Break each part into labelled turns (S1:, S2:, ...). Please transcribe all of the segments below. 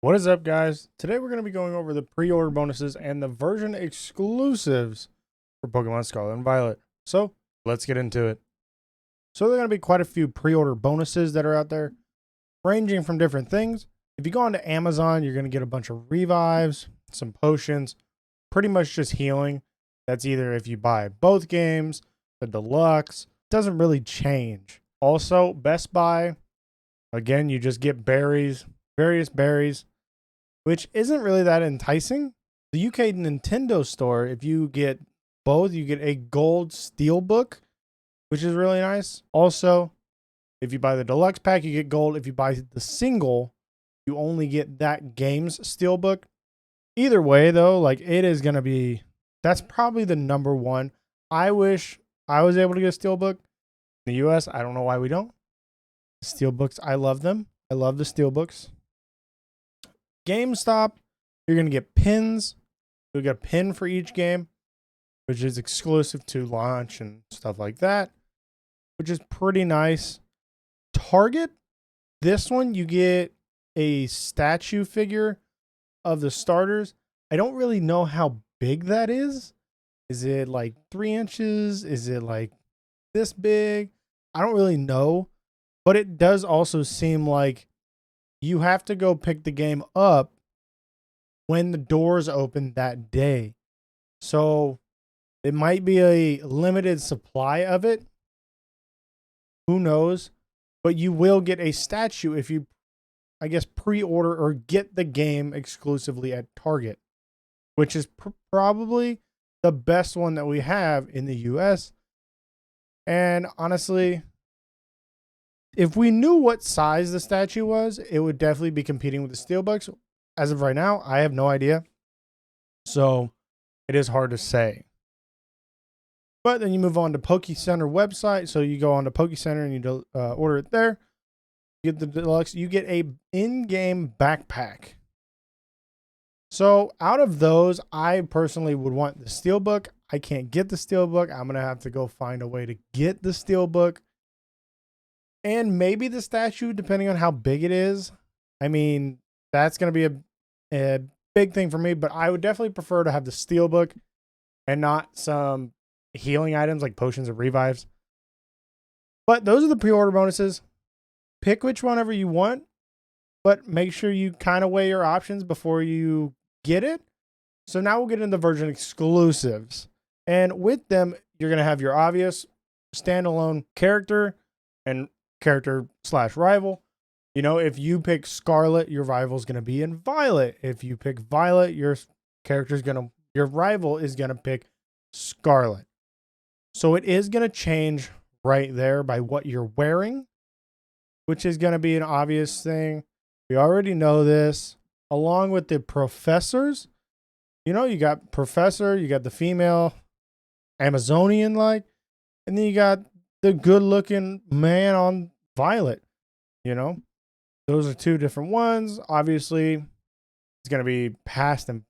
S1: What is up, guys? Today we're going to be going over the pre-order bonuses and the version exclusives for Pokemon Scarlet and Violet. So let's get into it. So there are going to be quite a few pre-order bonuses that are out there, ranging from different things. If you go onto Amazon, you're going to get a bunch of revives, some potions, pretty much just healing. That's either if you buy both games, the deluxe, doesn't really change. Also, Best Buy, again, you just get berries, various berries, which isn't really that enticing. The UK Nintendo store, if you get both, you get a gold steelbook, which is really nice. Also, if you buy the deluxe pack, you get gold. If you buy the single, you only get that game's steelbook. Either way, though, like it is going to be, that's probably the number one. I wish I was able to get a steelbook. In the US, I don't know why we don't. Steelbooks, I love them. I love the steelbooks. GameStop, you're going to get pins. You'll get a pin for each game, which is exclusive to launch and stuff like that, which is pretty nice. Target, this one, you get a statue figure of the starters. I don't really know how big that is. Is it like 3 inches? Is it like this big? I don't really know, but it does also seem like you have to go pick the game up when the doors open that day. So it might be a limited supply of it. Who knows? But you will get a statue if you, I guess, pre-order or get the game exclusively at Target, which is probably the best one that we have in the US. And honestly, if we knew what size the statue was, it would definitely be competing with the steelbooks. As of right now, I have no idea. So it is hard to say. But then you move on to PokeCenter website. So you go on to PokeCenter and you order it there. You get the deluxe. You get a in-game backpack. So out of those, I personally would want the steelbook. I can't get the steelbook. I'm going to have to go find a way to get the steelbook. And maybe the statue, depending on how big it is. I mean, that's going to be a big thing for me, but I would definitely prefer to have the steelbook and not some healing items like potions or revives. But those are the pre-order bonuses. Pick which one ever you want, but make sure you kind of weigh your options before you get it. So now we'll get into version exclusives. And with them, you're going to have your obvious standalone character and character/rival. You know, if you pick Scarlet, your rival is going to be in Violet. If you pick Violet, your rival is going to pick Scarlet. So it is going to change right there by what you're wearing, which is going to be an obvious thing. We already know this. Along with the professors, you know, you got Professor, you got the female Amazonian like, and then you got the good looking man on Violet. You know, those are two different ones. Obviously, it's going to be past and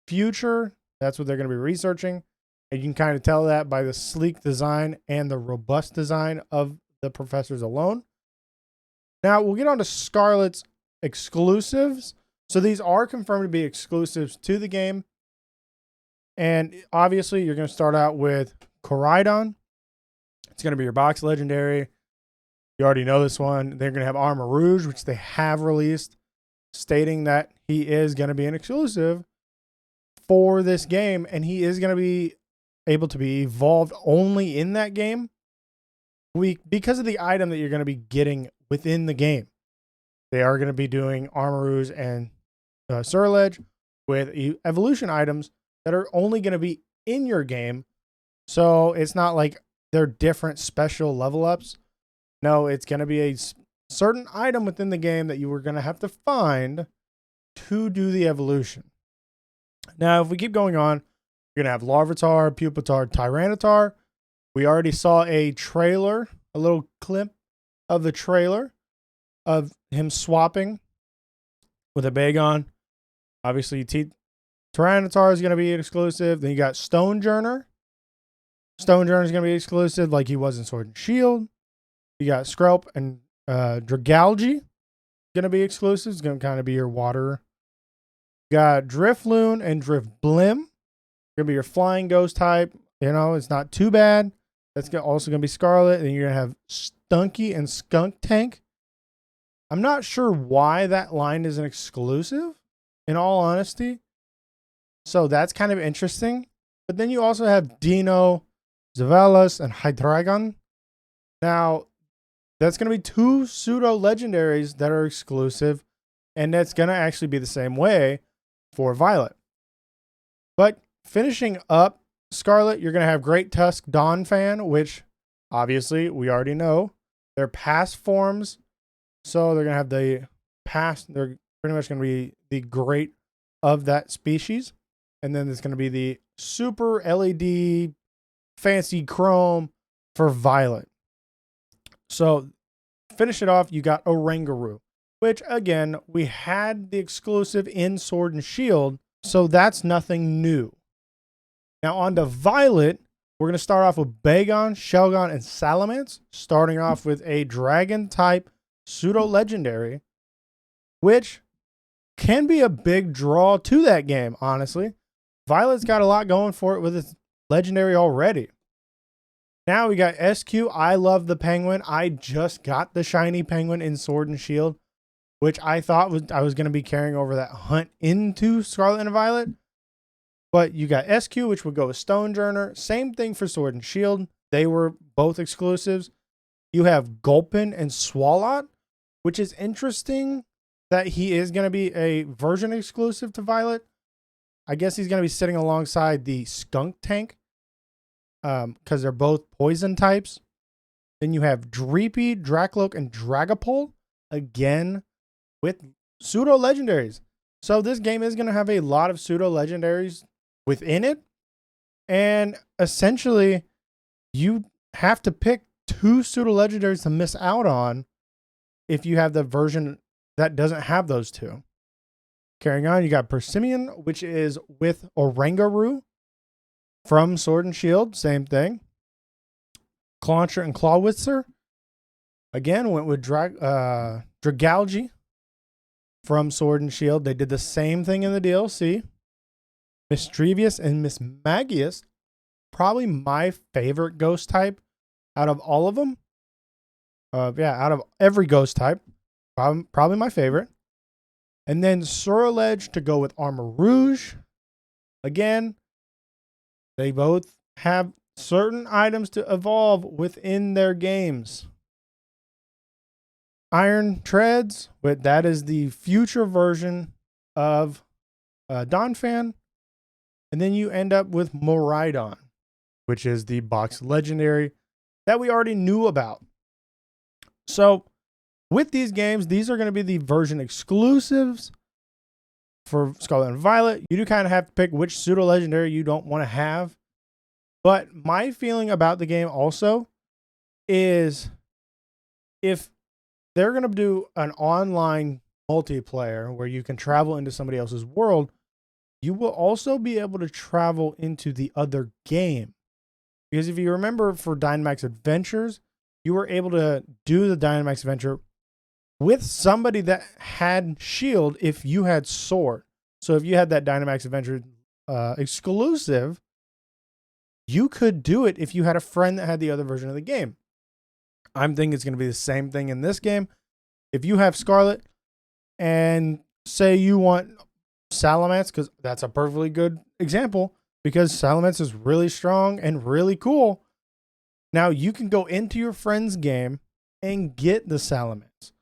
S1: future. That's what they're going to be researching. And you can kind of tell that by the sleek design and the robust design of the professors alone. Now, we'll get on to Scarlet's exclusives. So these are confirmed to be exclusives to the game. And obviously, you're going to start out with Koraidon. It's going to be your box legendary. You already know this one. They're going to have Armor Rouge, which they have released, stating that he is going to be an exclusive for this game. And he is going to be able to be evolved only in that game because of the item that you're going to be getting within the game. They are going to be doing Armor Rouge and Surledge with evolution items that are only going to be in your game. So it's not like they're different special level ups. No, it's going to be a certain item within the game that you were going to have to find to do the evolution. Now, if we keep going on, you're going to have Larvitar, Pupitar, Tyranitar. We already saw a trailer, a little clip of the trailer of him swapping with a Bagon. Obviously, Tyranitar is going to be an exclusive. Then you got Stonejourner. Stonejourner is going to be exclusive like he was in Sword and Shield. You got Skrelp and Dragalge going to be exclusive. It's going to kind of be your water You got Drifloon and Drifblim. Gonna be your flying ghost type. You know, it's not too bad. That's also gonna be Scarlet, and you're gonna have Stunky and Skunk Tank. I'm not sure why that line is an exclusive, in all honesty. So that's kind of interesting. But then you also have Dino, Zavelas, and Hydreigon. Now, that's going to be two pseudo legendaries that are exclusive, and that's going to actually be the same way for Violet. But finishing up Scarlet, you're going to have Great Tusk Donphan, which obviously we already know. They're past forms, so they're going to have the past, they're pretty much going to be the great of that species. And then there's going to be the super LED fancy chrome for Violet. So finish it off, you got Oranguru, which again, we had the exclusive in Sword and Shield, so that's nothing new. Now on to Violet, we're going to start off with Bagon, Shelgon, and Salamence, starting off with a dragon type pseudo legendary, which can be a big draw to that game, honestly. Violet's got a lot going for it with its legendary already. Now we got SQ. I love the penguin. I just got the shiny penguin in Sword and Shield, which I thought I was going to be carrying over that hunt into Scarlet and Violet. But you got SQ, which would go with Stonejourner. Same thing for Sword and Shield. They were both exclusives. You have Gulpin and Swalot, which is interesting that he is going to be a version exclusive to Violet. I guess he's going to be sitting alongside the Skunk Tank because they're both poison types. Then you have Dreepy, Dracloak, and Dragapult, again with pseudo legendaries. So this game is going to have a lot of pseudo legendaries within it. And essentially, you have to pick two pseudo legendaries to miss out on if you have the version that doesn't have those two. Carrying on, you got Persimmon, which is with Oranguru from Sword and Shield. Same thing. Clauncher and Clawwitzer. Again, went with Dragalge from Sword and Shield. They did the same thing in the DLC. Mischievous and Mismagius. Probably my favorite ghost type out of all of them. Out of every ghost type. Probably my favorite. And then Sorrelege to go with Armor Rouge. Again, they both have certain items to evolve within their games. Iron Treads, but that is the future version of Donphan. And then you end up with Moridon, which is the box legendary that we already knew about. So with these games, these are going to be the version exclusives for Scarlet and Violet. You do kind of have to pick which pseudo legendary you don't want to have. But my feeling about the game also is if they're going to do an online multiplayer where you can travel into somebody else's world, you will also be able to travel into the other game. Because if you remember for Dynamax Adventures, you were able to do the Dynamax Adventure with somebody that had Shield if you had Sword. So if you had that Dynamax Adventure exclusive, you could do it if you had a friend that had the other version of the game. I'm thinking it's going to be the same thing in this game. If you have Scarlet and say you want Salamence, because that's a perfectly good example, because Salamence is really strong and really cool. Now you can go into your friend's game and get the Salamence.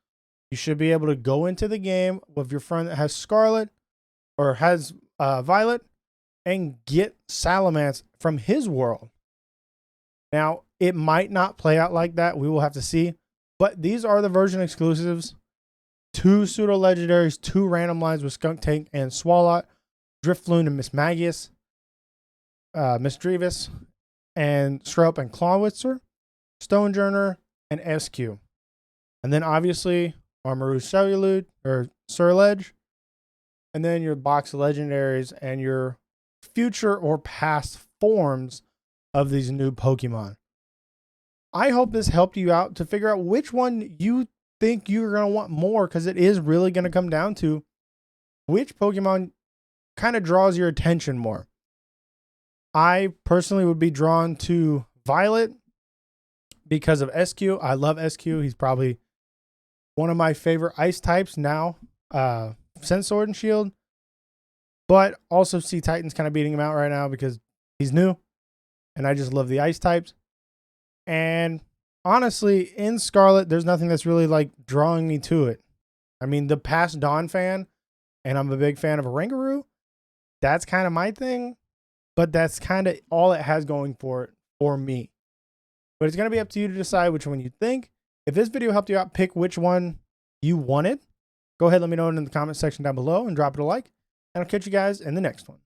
S1: You should be able to go into the game with your friend that has Scarlet or has Violet and get Salamence from his world. Now, it might not play out like that. We will have to see. But these are the version exclusives. 2 pseudo legendaries, 2 random lines with Skunk Tank and Swalot, Drifloon and Mismagius, Mischievous, and Scrope and Clawwitzer, Stonejourner, and SQ. And then obviously Armaru Celluloid or Surledge. And then your box legendaries and your future or past forms of these new Pokemon. I hope this helped you out to figure out which one you think you're going to want more, because it is really going to come down to which Pokemon kind of draws your attention more. I personally would be drawn to Violet because of SQ. I love SQ. He's probably one of my favorite ice types now, since Sword and Shield. But also see Titan's kind of beating him out right now because he's new. And I just love the ice types. And honestly, in Scarlet, there's nothing that's really like drawing me to it. I mean, the past Dawn fan, and I'm a big fan of Rangaroo. That's kind of my thing. But that's kind of all it has going for it for me. But it's going to be up to you to decide which one you think. If this video helped you out, pick which one you wanted. Go ahead, let me know in the comment section down below and drop it a like. And I'll catch you guys in the next one.